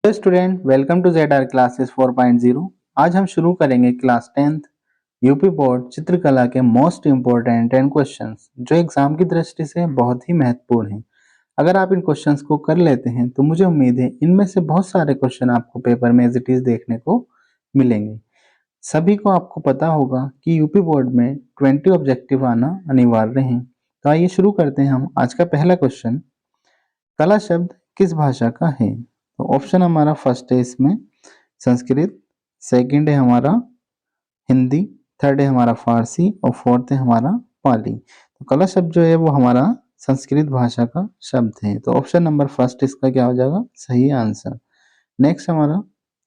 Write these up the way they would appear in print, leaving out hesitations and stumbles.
Hello student, welcome to ZR classes 4.0। आज हम शुरू करेंगे क्लास 10th यूपी बोर्ड चित्रकला के मोस्ट इम्पोर्टेंट 10 क्वेश्चंस जो एग्जाम की दृष्टि से बहुत ही महत्वपूर्ण हैं। अगर आप इन क्वेश्चंस को कर लेते हैं तो मुझे उम्मीद है इनमें से बहुत सारे क्वेश्चन आपको पेपर में एज इट इज देखने को मिलेंगे। सभी को आपको पता होगा कि यूपी बोर्ड में 20 ऑब्जेक्टिव आना अनिवार्य है। तो आइए शुरू करते हैं हम आज का पहला क्वेश्चन। कला शब्द किस भाषा का है? तो ऑप्शन हमारा फर्स्ट है इसमें संस्कृत, सेकंड है हमारा हिंदी, थर्ड है हमारा फारसी और फोर्थ है हमारा पाली। तो कला शब्द जो है वो हमारा संस्कृत भाषा का शब्द है। तो ऑप्शन नंबर फर्स्ट इसका क्या हो जाएगा? सही आंसर। नेक्स्ट हमारा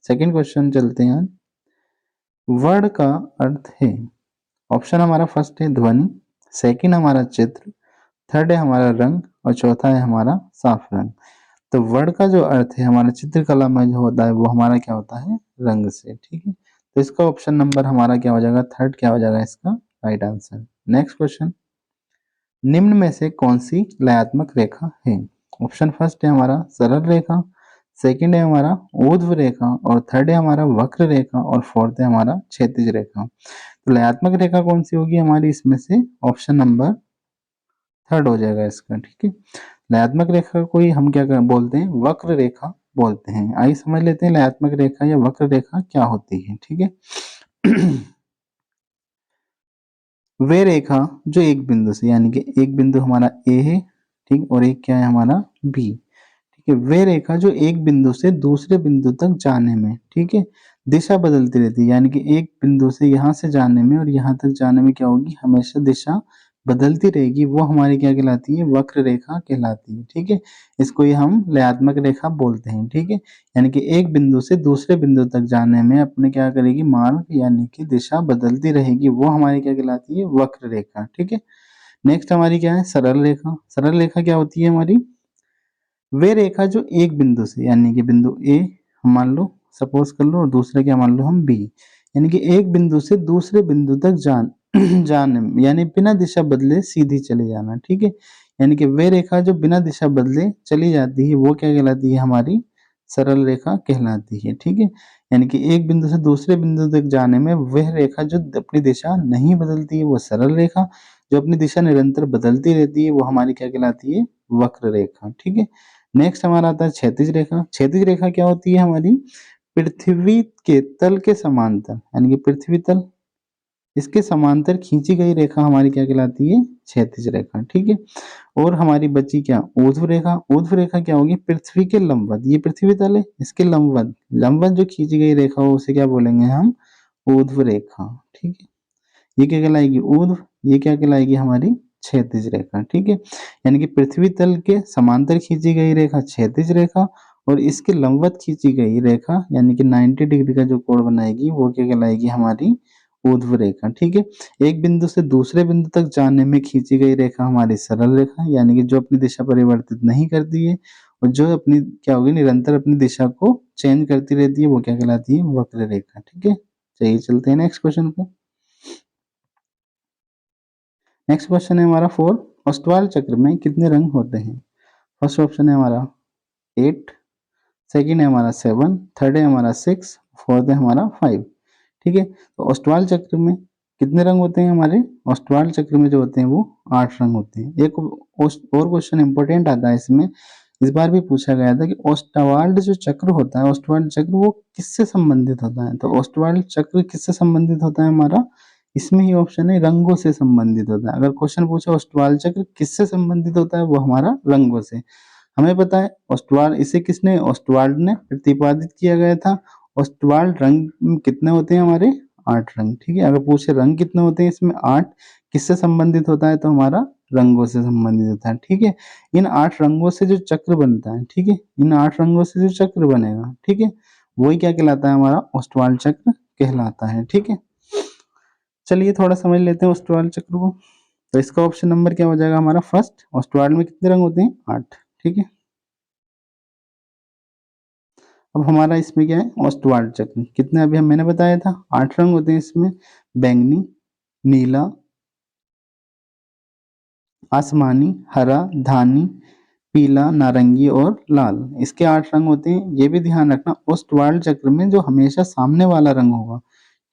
सेकंड क्वेश्चन चलते हैं। वर्ण का अर्थ है। ऑप्शन हमारा फर्स्ट है ध्वनि, सेकंड हमारा चित्र, थर्ड है हमारा रंग और चौथा है हमारा साफ रंग। तो वर्ण का जो अर्थ है हमारा चित्रकला में जो होता है वो हमारा क्या होता है? रंग से। ठीक है, तो इसका ऑप्शन नंबर हमारा क्या हो जाएगा? थर्ड क्या हो जाएगा इसका राइट आंसर। नेक्स्ट क्वेश्चन, निम्न में से कौन सी लयात्मक रेखा है? ऑप्शन फर्स्ट है हमारा सरल रेखा, सेकंड है हमारा ऊर्ध्व रेखा और थर्ड है हमारा वक्र रेखा और फोर्थ है हमारा क्षैतिज रेखा। तो लयात्मक रेखा कौन सी होगी हमारी इसमें से? ऑप्शन नंबर थर्ड हो जाएगा इसका। ठीक है, लयात्मक रेखा को ही हम क्या बोलते हैं? वक्र रेखा बोलते हैं। आइए समझ लेते हैं लयात्मक रेखा या वक्र रेखा क्या होती है। ठीक है वे रेखा जो एक बिंदु से, यानी कि एक बिंदु हमारा ए है, ठीक, और एक क्या है हमारा बी। ठीक है, वे रेखा जो एक बिंदु से दूसरे बिंदु तक जाने में, ठीक है, दिशा बदलती रहती है। यानी कि एक बिंदु से यहाँ से जाने में और यहाँ तक जाने में क्या होगी? हमेशा दिशा बदलती रहेगी। वो हमारी क्या कहलाती है? वक्र रेखा कहलाती है। ठीक है, इसको ही हम लयात्मक रेखा बोलते हैं। ठीक है, यानी कि एक बिंदु से दूसरे बिंदु तक जाने में अपने क्या करेगी? मार्ग यानी कि दिशा बदलती रहेगी। वो हमारी क्या कहलाती है? वक्र रेखा। ठीक है, नेक्स्ट हमारी क्या है? सरल रेखा। सरल रेखा क्या होती है हमारी? वे रेखा जो एक बिंदु से, यानी कि बिंदु ए हम मान लो, सपोज कर लो, और दूसरे क्या मान लो हम बी, यानी कि एक बिंदु से दूसरे बिंदु तक जाने में, यानी बिना दिशा बदले सीधी चले जाना। ठीक है, यानी कि वे रेखा जो बिना दिशा बदले चली जाती है वो क्या कहलाती है? हमारी सरल रेखा कहलाती है। ठीक है, यानी कि एक बिंदु से दूसरे बिंदु तक जाने में वह रेखा जो अपनी दिशा नहीं बदलती है वो सरल रेखा, जो अपनी दिशा निरंतर बदलती रहती है वो हमारी क्या कहलाती है? वक्र रेखा। ठीक है, नेक्स्ट हमारा आता है क्षैतिज रेखा। क्षैतिज रेखा क्या होती है हमारी? पृथ्वी के तल के समांतर, यानी कि पृथ्वी तल इसके समांतर खींची गई रेखा हमारी क्या कहलाती है? क्षैतिज रेखा। ठीक है, और हमारी बची क्या? ऊर्ध्व रेखा। ऊर्ध्व रेखा क्या होगी? पृथ्वी के लंबवत, ये पृथ्वी तल है, इसके लंबवत लंबवत जो खींची गई रेखा हो उसे क्या बोलेंगे हम? ऊर्ध्व रेखा। ठीक है, ये क्या कहलाएगी? ऊर्ध्व। ये क्या कहलाएगी? हमारी क्षैतिज रेखा। ठीक है, यानी कि पृथ्वी तल के समांतर खींची गई रेखा क्षैतिज रेखा और इसके लंबवत खींची गई रेखा यानी कि 90 डिग्री का जो कोण बनाएगी वो क्या कहलाएगी? हमारी ऊर्ध्व रेखा। ठीक है, एक बिंदु से दूसरे बिंदु तक जाने में खींची गई रेखा हमारी सरल रेखा, यानी कि जो अपनी दिशा परिवर्तित नहीं करती है और जो अपनी क्या होगी? निरंतर अपनी दिशा को चेंज करती रहती है वो क्या कहलाती है? वक्र रेखा। ठीक है, चलिए चलते हैं नेक्स्ट क्वेश्चन पे। नेक्स्ट क्वेश्चन है हमारा 4, औस्तवाल चक्र में कितने रंग होते हैं? फर्स्ट ऑप्शन है हमारा 8, सेकंड है हमारा 7, थर्ड है हमारा 6, फोर्थ है हमारा 5। ठीक है, तो औस्तवाल चक्र में कितने रंग होते हैं हमारे? औस्तवाल चक्र में जो होते हैं वो 8 रंग होते हैं। एक और क्वेश्चन इंपॉर्टेंट आता है इसमें, इस बार भी पूछा गया था कि औस्तवाल्ड जो चक्र होता है, औस्तवाल्ड चक्र वो किससे संबंधित होता है? तो औस्तवाल्ड चक्र किससे संबंधित होता है हमारा? इसमें ही ऑप्शन है रंगों से संबंधित होता है। अगर क्वेश्चन पूछे औस्तवाल चक्र किससे संबंधित होता है, वो हमारा रंगों से। हमें पता है ऑस्टवाल्ड, इसे किसने? ऑस्टवाल्ड ने प्रतिपादित किया गया था। ऑस्टवाल्ड रंग कितने होते हैं हमारे? 8 रंग। ठीक है, अगर पूछे रंग कितने होते हैं इसमें 8, किससे संबंधित होता है? तो हमारा रंगों से संबंधित होता है। ठीक है, इन 8 रंगों से जो चक्र बनता है, ठीक है, इन 8 रंगों से जो चक्र बनेगा, ठीक है, वही क्या कहलाता है? हमारा ऑस्टवाल्ड चक्र कहलाता है। ठीक है, चलिए थोड़ा समझ लेते हैं ऑस्टवाल्ड चक्र को। तो इसका ऑप्शन नंबर क्या हो जाएगा हमारा? फर्स्ट, ऑस्टवाल्ड में कितने रंग होते हैं? 8। ठीक है, अब हमारा इसमें क्या है? ऑस्टवाल्ड चक्र कितने अभी मैंने बताया था 8 रंग होते हैं इसमें। बैंगनी, नीला, आसमानी, हरा, धानी, पीला, नारंगी और लाल। इसके 8 रंग होते हैं। ये भी ध्यान रखना ओस्टवाल्ड चक्र में जो हमेशा सामने वाला रंग होगा,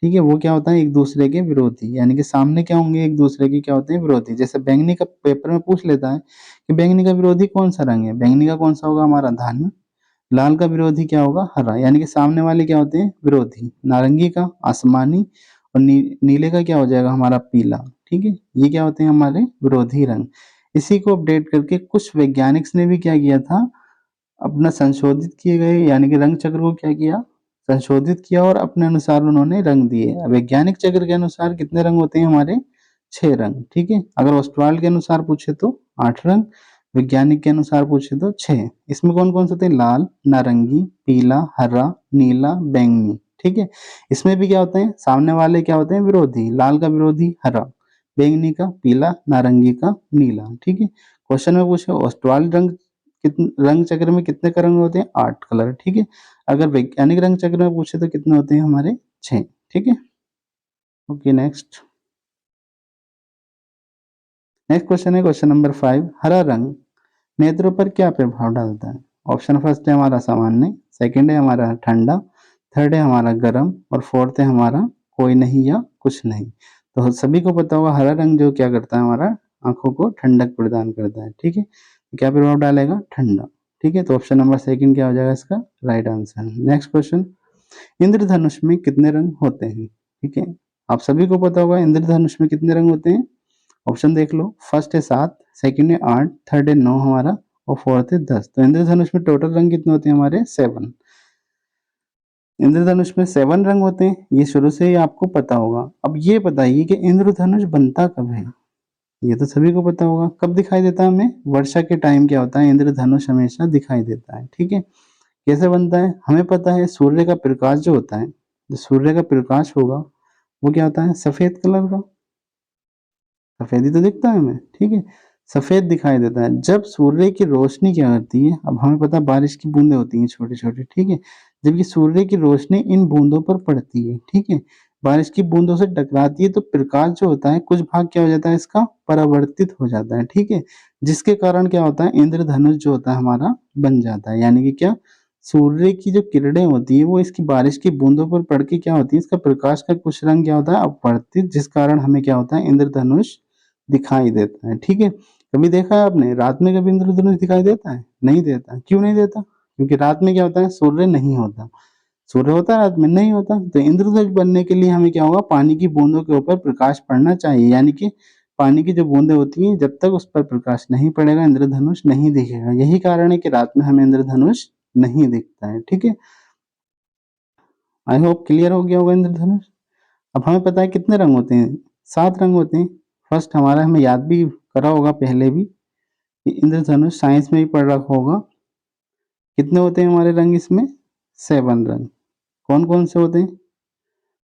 ठीक है, वो क्या होता है एक दूसरे के विरोधी, यानी कि सामने क्या होंगे एक दूसरे के क्या होते हैं विरोधी। जैसे बैंगनी का पेपर में पूछ लेता है कि बैंगनी का विरोधी कौन सा रंग है, बैंगनी का कौन सा होगा हमारा धानी, लाल का विरोधी क्या होगा हरा, यानी कि सामने वाले क्या होते हैं विरोधी, नारंगी का आसमानी और नीले का क्या हो जाएगा हमारा पीला, ठीक है, ये क्या होते हैं हमारे विरोधी रंग। इसी को अपडेट करके कुछ वैज्ञानिक्स ने भी क्या किया था, अपना संशोधित किए गए यानी कि रंग चक्र को क्या किया, संशोधित किया और अपने अनुसार उन्होंने रंग दिए। वैज्ञानिक चक्र के अनुसार कितने रंग होते हैं हमारे 6 रंग, ठीक है। अगर ओस्टवाल्ड के अनुसार पूछे तो 8 रंग, वैज्ञानिक के अनुसार पूछे तो 6। इसमें कौन-कौन से होते हैं लाल, नारंगी, पीला, हरा, नीला, बैंगनी, ठीक है। इसमें भी क्या होते हैं सामने वाले क्या होते हैं विरोधी, लाल का विरोधी हरा, बैंगनी का पीला, नारंगी का नीला, ठीक है। क्वेश्चन में पूछे ओस्टवाल्ड रंग चक्र में कितने का रंग होते हैं 8 कलर, ठीक है। अगर वैज्ञानिक रंग चक्र में पूछे तो कितने होते हैं हमारे 6, ठीक है। ओके नेक्स्ट क्वेश्चन है क्वेश्चन नंबर 5, हरा रंग नेत्रों पर क्या प्रभाव डालता है। ऑप्शन फर्स्ट है हमारा सामान्य, सेकंड है हमारा ठंडा, थर्ड है हमारा गर्म और फोर्थ है हमारा कोई नहीं या कुछ नहीं। तो सभी को पता होगा हरा रंग जो क्या करता है हमारा आंखों को ठंडक प्रदान करता है, ठीक है। तो क्या प्रभाव डालेगा ठंडा, ठीक है। तो ऑप्शन नंबर सेकंड क्या हो जाएगा इसका राइट आंसर। नेक्स्ट क्वेश्चन, इंद्रधनुष में कितने रंग होते हैं, ठीक है। आप सभी को पता होगा इंद्रधनुष में कितने रंग होते हैं, ऑप्शन देख लो, फर्स्ट है 7, सेकंड है 8, थर्ड है 9 हमारा और फोर्थ है 10। तो इंद्रधनुष में टोटल रंग कितने होते हैं हमारे 7। इंद्रधनुष में 7 रंग होते हैं, ये शुरू से ही आपको पता होगा। अब ये बताइए कि इंद्रधनुष बनता कब है, ये तो सभी को पता होगा। कब दिखाई देता है हमें, वर्षा के टाइम क्या होता है इंद्रधनुष हमेशा दिखाई देता है, ठीक है। कैसे बनता है हमें पता है, सूर्य का प्रकाश जो होता है, जो सूर्य का प्रकाश होगा वो क्या होता है सफेद कलर का, सफेद ही तो दिखता है हमें, ठीक है, सफेद दिखाई देता है। जब सूर्य की रोशनी क्या करती है, अब हमें पता है बारिश की बूंदें होती हैं छोटी-छोटी, ठीक है। जब ये सूर्य की रोशनी इन बूंदों पर पड़ती है, ठीक है, बारिश की बूंदों से टकराती है तो प्रकाश जो होता है कुछ भाग क्या हो जाता है इसका परावर्तित हो जाता है, ठीक है। जिसके कारण क्या होता है इंद्रधनुष जो होता है हमारा बन जाता है, यानी कि क्या सूर्य की जो किरणें होती है वो इसकी बारिश की बूंदों पर पड़ के क्या होती है इसका प्रकाश का कुछ रंग क्या होता है अपवर्तित, जिस कारण हमें क्या होता है इंद्रधनुष दिखाई देता है, ठीक है। कभी देखा है आपने रात में कभी इंद्रधनुष दिखाई देता है? नहीं देता। क्यों नहीं देता? क्योंकि रात में क्या होता है सूर्य नहीं होता। सूर्य होता है रात में नहीं होता। तो इंद्रधनुष बनने के लिए हमें क्या होगा पानी की बूंदों के ऊपर प्रकाश पड़ना चाहिए, यानी कि पानी की जो बूंदें होती हैं जब तक उस पर प्रकाश नहीं पड़ेगा इंद्रधनुष नहीं दिखेगा। यही कारण है कि रात में हमें इंद्रधनुष नहीं दिखता है, ठीक है। आई होप क्लियर हो गया होगा इंद्रधनुष। अब हमें पता है कितने रंग होते हैं, 7 रंग होते हैं। फर्स्ट हमारा हमें याद भी करा होगा पहले भी, कि इंद्रधनुष साइंस में भी पढ़ रखा होगा। कितने होते हैं हमारे रंग इसमें 7 रंग। कौन-कौन से होते हैं?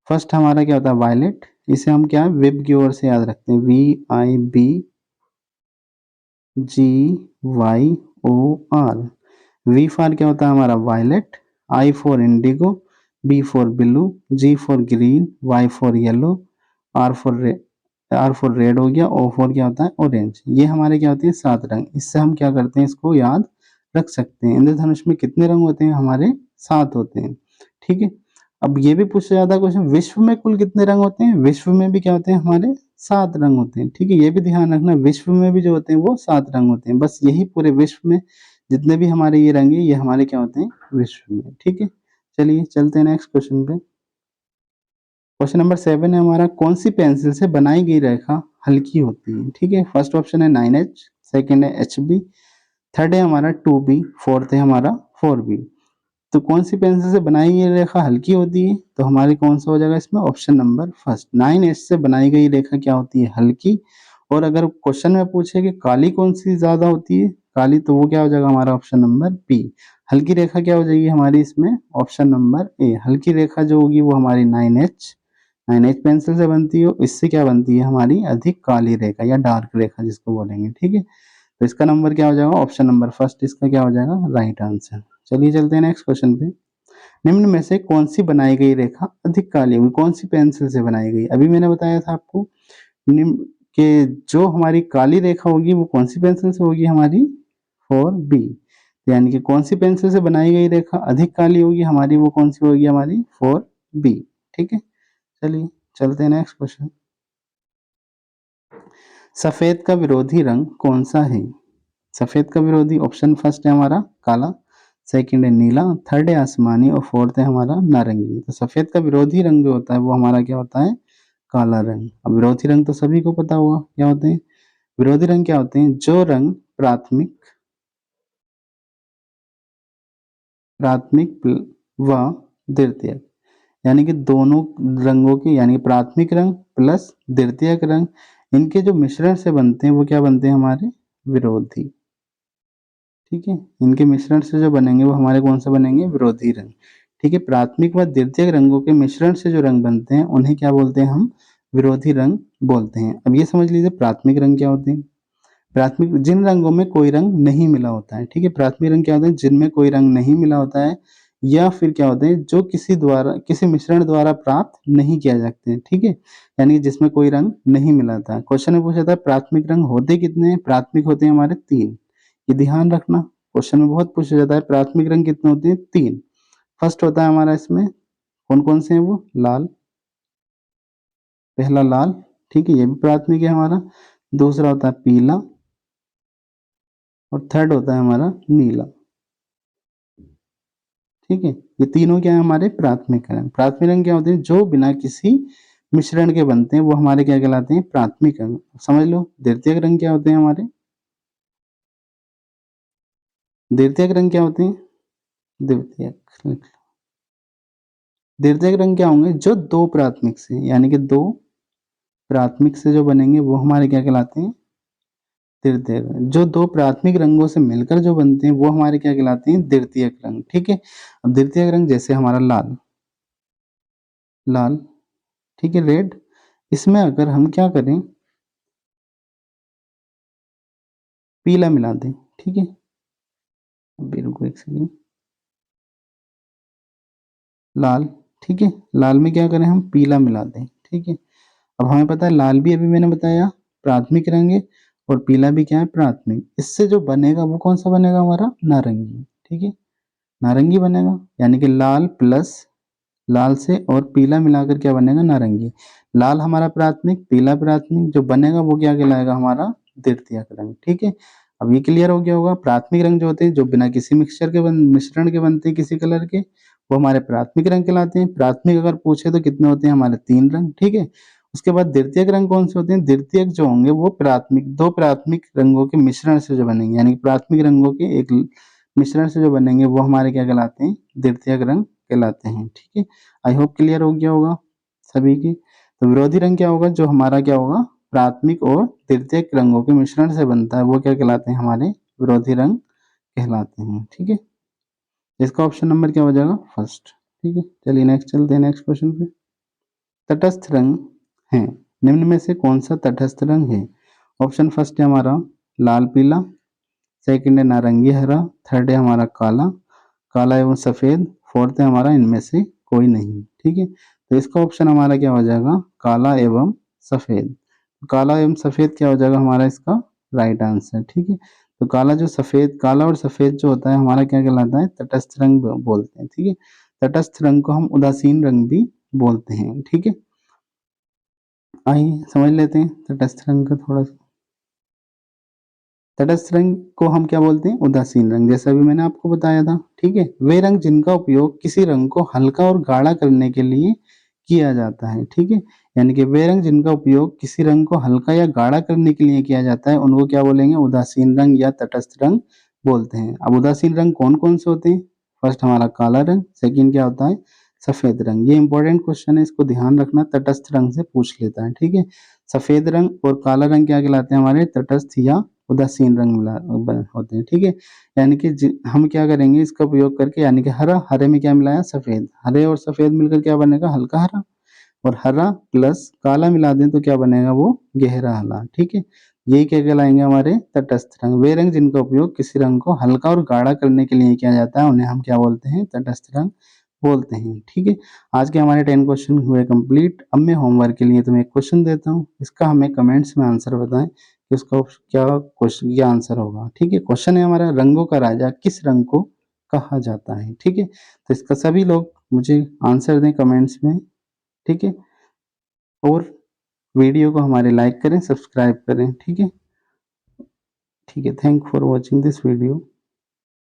फर्स्ट हमारा क्या होता है वायलेट, इसे हम क्या विब की ओर से याद रखते हैं, VIBGYOR। वी फॉर क्या होता है हमारा violet, I for indigo, B for blue, G for green, Y for yellow, R for red, R for red हो गया, ओ फॉर क्या होता है ऑरेंज। ये हमारे क्या होते हैं 7 रंग। इससे हम क्या करते हैं इसको याद रख सकते हैं। इंद्रधनुष में कितने रंग होते हैं हमारे 7 होते हैं, ठीक है। अब ये भी पूछा जाता है क्वेश्चन विश्व में कुल कितने रंग होते हैं, विश्व में भी क्या होते हैं हमारे 7 रंग होते हैं, ठीक है। ये भी ध्यान रखना विश्व में भी जो होते हैं वो 7 रंग होते हैं। बस यही पूरे विश्व में जितने भी हमारे ये रंग है ये हमारे क्या होते हैं विश्व में, ठीक है। चलिए चलते हैं नेक्स्ट क्वेश्चन पे। क्वेश्चन नंबर 7 है हमारा, कौन सी पेंसिल से बनाई गई रेखा हल्की होती है, ठीक है। फर्स्ट ऑप्शन है 9H, सेकंड है HB, थर्ड है हमारा 2B, फोर्थ है हमारा 4B। तो कौन सी पेंसिल से बनाई गई रेखा हल्की होती है, तो हमारी कौन सा हो जाएगा इसमें ऑप्शन नंबर फर्स्ट 9H से बनाई गई रेखा क्या होती है हल्की। और अगर क्वेश्चन में पूछे कि काली कौन सी ज्यादा होती है काली, तो वो क्या हो जाएगा हमारा ऑप्शन नंबर बी। हल्की रेखा क्या हो जाएगी हमारी इसमें ऑप्शन नंबर ए। हल्की रेखा जो होगी वो हमारी 9H पेंसिल से बनती है, इससे क्या बनती है हमारी अधिक काली रेखा या डार्क रेखा जिसको बोलेंगे, ठीक है। तो इसका नंबर क्या हो जाएगा ऑप्शन नंबर फर्स्ट, इसका क्या हो जाएगा राइट आंसर। चलिए चलते हैं नेक्स्ट क्वेश्चन पे। निम्न में से कौन सी बनाई गई रेखा अधिक काली होगी, कौन सी पेंसिल से बनाई गई। अभी मैंने बताया था आपको निम्न के जो हमारी काली रेखा होगी वो कौन सी पेंसिल से होगी हमारी 4 बी। यानी कि कौन सी पेंसिल से बनाई गई रेखा अधिक काली होगी हमारी, वो कौन सी होगी हमारी 4 बी। ठीक है, चलिए चलते हैं नेक्स्ट क्वेश्चन। सफेद का विरोधी रंग कौन सा है? सफेद का विरोधी ऑप्शन फर्स्ट है हमारा काला, सेकंड है नीला, थर्ड है आसमानी और फोर्थ है हमारा नारंगी। तो सफेद का विरोधी रंग जो होता है वो हमारा क्या होता है? काला रंग। अब विरोधी रंग तो सभी को पता होगा क्या होते हैं। विरोधी रंग क्या होते हैं? जो रंग प्राथमिक प्राथमिक व द्वितीयक, यानी कि दोनों रंगों के, यानी प्राथमिक रंग प्लस द्वितीयक रंग, इनके जो मिश्रण से बनते हैं वो क्या बनते हैं? हमारे विरोधी। ठीक है, इनके मिश्रण से जो बनेंगे वो हमारे कौन से बनेंगे? विरोधी रंग। ठीक है, प्राथमिक व द्वितीयक रंगों के मिश्रण से जो रंग बनते हैं उन्हें क्या बोलते हैं हम? विरोधी रंग बोलते हैं। अब ये समझ लीजिए प्राथमिक रंग क्या होते हैं। प्राथमिक जिन रंगों में कोई रंग नहीं मिला होता है। ठीक है, प्राथमिक रंग क्या होते हैं? जिनमें कोई रंग नहीं मिला होता है, या फिर क्या होते हैं जो किसी मिश्रण द्वारा प्राप्त नहीं किया जाते हैं। ठीक है, यानी कि जिसमें कोई रंग नहीं मिला था। क्वेश्चन में पूछा था प्राथमिक रंग होते कितने हैं? प्राथमिक होते हैं हमारे 3। ये ध्यान रखना, क्वेश्चन में बहुत पूछा जाता है प्राथमिक रंग कितने होते हैं? 3। फर्स्ट होता है हमारा इसमें कौन कौन से हैं? वो लाल, पहला लाल। ठीक है, ये भी प्राथमिक है हमारा। दूसरा होता है पीला और थर्ड होता है हमारा नीला। ठीक है, ये तीनों क्या है? हमारे प्राथमिक रंग। प्राथमिक रंग क्या होते हैं? जो बिना किसी मिश्रण के बनते हैं वो हमारे क्या कहलाते हैं? प्राथमिक रंग। समझ लो द्वितीयक रंग क्या होते हैं हमारे? द्वितीयक रंग क्या होते हैं? द्वितीयक द्वितीयक रंग क्या होंगे? जो दो प्राथमिक से, यानी कि दो प्राथमिक से जो बनेंगे वो हमारे क्या कहलाते हैं? द्वितीयक रंग। जो दो प्राथमिक रंगों से मिलकर जो बनते हैं वो हमारे क्या कहलाते हैं? द्वितीयक रंग। ठीक है, अब द्वितीयक रंग जैसे हमारा लाल, लाल, ठीक है, रेड, इसमें अगर हम क्या करें? पीला मिला दें। ठीक है, अभी रुको एक सेकंड। लाल, ठीक है, लाल में क्या करें हम? पीला मिला दें। ठीक है, अब हमें पता है लाल भी अभी मैंने बताया प्राथमिक रंग है और पीला भी क्या है? प्राथमिक। इससे जो बनेगा वो कौन सा बनेगा? हमारा नारंगी। ठीक है, नारंगी बनेगा, यानी कि लाल प्लस लाल से और पीला मिलाकर क्या बनेगा? नारंगी। लाल हमारा प्राथमिक, पीला प्राथमिक, जो बनेगा वो क्या कहलाएगा? हमारा द्वितीयक रंग। ठीक है, अब ये क्लियर हो गया होगा। प्राथमिक रंग जो होते हैं जो बिना किसी मिश्रण के बनते हैं किसी कलर के, वो हमारे प्राथमिक रंग कहलाते हैं। प्राथमिक अगर पूछे तो कितने होते हैं? हमारे 3 रंग। ठीक है, उसके बाद द्वितीयक रंग कौन से होते हैं? द्वितीयक जो होंगे वो दो प्राथमिक रंगों के मिश्रण से जो बनेंगे, यानी कि प्राथमिक रंगों के एक मिश्रण से जो बनेंगे वो हमारे क्या कहलाते हैं? द्वितीयक रंग कहलाते हैं। ठीक है, आई होप क्लियर हो गया होगा सभी की। तो विरोधी रंग क्या होगा? जो हमारा क्या होगा? प्राथमिक और द्वितीयक रंगों के मिश्रण से बनता है वो क्या कहलाते हैं? हमारे विरोधी रंग कहलाते हैं। ठीक है, इसका ऑप्शन नंबर क्या हो जाएगा? फर्स्ट। ठीक है, चलिए नेक्स्ट चलते हैं नेक्स्ट क्वेश्चन पे। तटस्थ रंग है, निम्न में से कौन सा तटस्थ रंग है? ऑप्शन फर्स्ट है हमारा लाल पीला, सेकंड है नारंगी हरा, थर्ड है हमारा काला, काला एवं सफेद, फोर्थ है हमारा इनमें से कोई नहीं। ठीक है, तो इसका ऑप्शन हमारा क्या हो जाएगा? काला एवं सफेद। काला एवं सफेद क्या हो जाएगा हमारा इसका राइट आंसर। ठीक है, तो काला और सफेद जो होता है हमारा क्या कहलाता है? तटस्थ रंग बोलते हैं। ठीक है, तटस्थ रंग को हम उदासीन रंग भी बोलते हैं। ठीक है, आइए समझ लेते हैं तटस्थ रंग का थोड़ा सा। तटस्थ रंग को हम क्या बोलते हैं? उदासीन रंग, जैसा अभी मैंने आपको बताया था। ठीक है, वे रंग जिनका उपयोग किसी रंग को हल्का और गाढ़ा करने के लिए किया जाता है। ठीक है, यानी कि वे रंग जिनका उपयोग किसी रंग को हल्का या गाढ़ा करने के लिए किया जाता है उनको क्या बोलेंगे? उदासीन रंग या तटस्थ रंग बोलते हैं। अब उदासीन रंग कौन कौन से होते हैं? फर्स्ट हमारा काला रंग, सेकंड क्या होता है? सफेद रंग। ये इंपॉर्टेंट क्वेश्चन है, इसको ध्यान रखना, तटस्थ रंग से पूछ लेता है। ठीक है, सफेद रंग और काला रंग क्या कहलाते हैं? हमारे तटस्थ या उदासीन रंग होते हैं। ठीक है, यानी कि हम क्या करेंगे इसका उपयोग करके, यानी कि हरे में क्या मिलाया? सफेद, हरे और सफेद मिलकर क्या बनेगा? हल्का हरा, और हरा प्लस काला मिला दें तो क्या बनेगा? वो गहरा हरा। ठीक है, यही क्या कहलाएंगे? हमारे तटस्थ रंग। वे रंग जिनका उपयोग किसी रंग को हल्का और गाढ़ा करने के लिए किया जाता है उन्हें हम क्या बोलते हैं? तटस्थ रंग बोलते हैं, ठीक है। आज के हमारे 10 क्वेश्चन हुए कंप्लीट। अब मैं होमवर्क के लिए तुम्हें एक क्वेश्चन देता हूँ, इसका हमें कमेंट्स में आंसर बताएं कि उसका क्या क्वेश्चन क्या आंसर होगा, ठीक है। क्वेश्चन है हमारा, रंगों का राजा किस रंग को कहा जाता है, ठीक है। तो इसका सभी लोग मुझे आंसर दें कमेंट्स में, ठीक है। और वीडियो को हमारे लाइक करें, सब्सक्राइब करें, ठीक है। ठीक है, thank for watching this video.